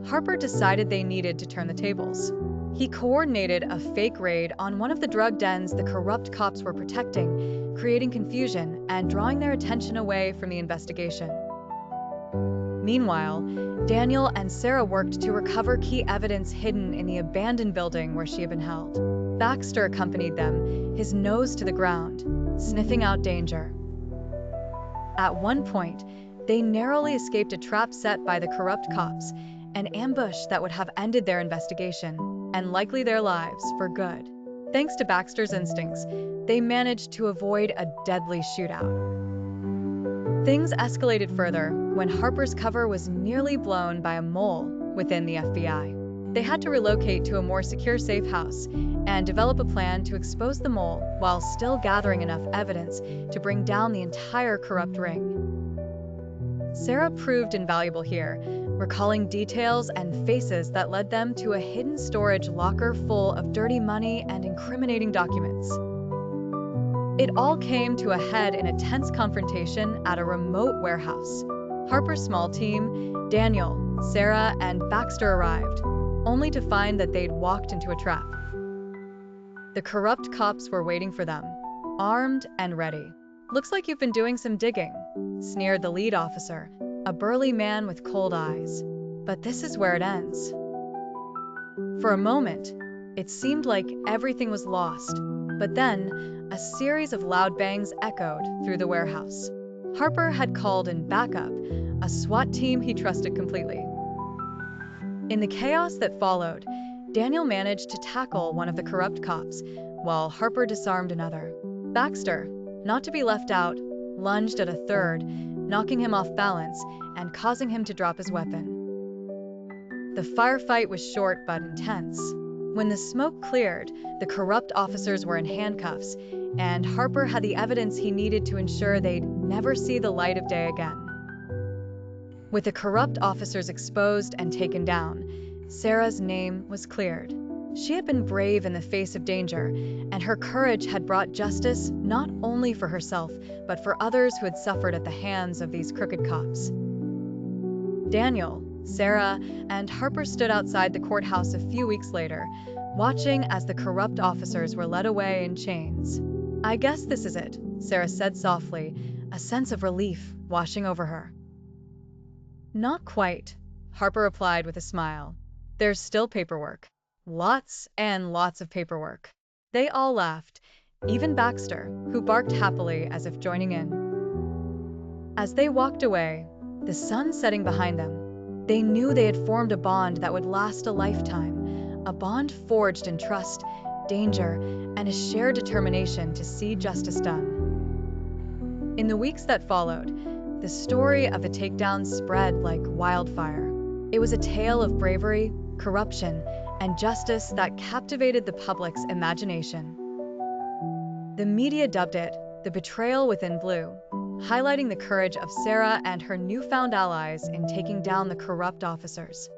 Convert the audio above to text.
Harper decided they needed to turn the tables. He coordinated a fake raid on one of the drug dens the corrupt cops were protecting, creating confusion and drawing their attention away from the investigation. Meanwhile, Daniel and Sarah worked to recover key evidence hidden in the abandoned building where she had been held. Baxter accompanied them, his nose to the ground, sniffing out danger. At one point, they narrowly escaped a trap set by the corrupt cops, an ambush that would have ended their investigation, and likely their lives for good. Thanks to Baxter's instincts, they managed to avoid a deadly shootout. Things escalated further when Harper's cover was nearly blown by a mole within the FBI. They had to relocate to a more secure safe house and develop a plan to expose the mole while still gathering enough evidence to bring down the entire corrupt ring. Sarah proved invaluable here, recalling details and faces that led them to a hidden storage locker full of dirty money and incriminating documents. It all came to a head in a tense confrontation at a remote warehouse. Harper's small team, Daniel, Sarah, and Baxter arrived, only to find that they'd walked into a trap. The corrupt cops were waiting for them, armed and ready. "Looks like you've been doing some digging," sneered the lead officer, a burly man with cold eyes. But this is where it ends. For a moment, it seemed like everything was lost, but then a series of loud bangs echoed through the warehouse. Harper had called in backup, a SWAT team he trusted completely. In the chaos that followed, Daniel managed to tackle one of the corrupt cops, while Harper disarmed another. Baxter, not to be left out, lunged at a third, knocking him off balance and causing him to drop his weapon. The firefight was short but intense. When the smoke cleared, the corrupt officers were in handcuffs, and Harper had the evidence he needed to ensure they'd never see the light of day again. With the corrupt officers exposed and taken down, Sarah's name was cleared. She had been brave in the face of danger, and her courage had brought justice not only for herself, but for others who had suffered at the hands of these crooked cops. Daniel, Sarah, and Harper stood outside the courthouse a few weeks later, watching as the corrupt officers were led away in chains. "I guess this is it," Sarah said softly, a sense of relief washing over her. "Not quite," Harper replied with a smile. "There's still paperwork. Lots and lots of paperwork." They all laughed, even Baxter, who barked happily as if joining in. As they walked away, the sun setting behind them, they knew they had formed a bond that would last a lifetime, a bond forged in trust, danger, and a shared determination to see justice done. In the weeks that followed, the story of the takedown spread like wildfire. It was a tale of bravery, corruption, and justice that captivated the public's imagination. The media dubbed it the betrayal within blue, highlighting the courage of Sarah and her newfound allies in taking down the corrupt officers.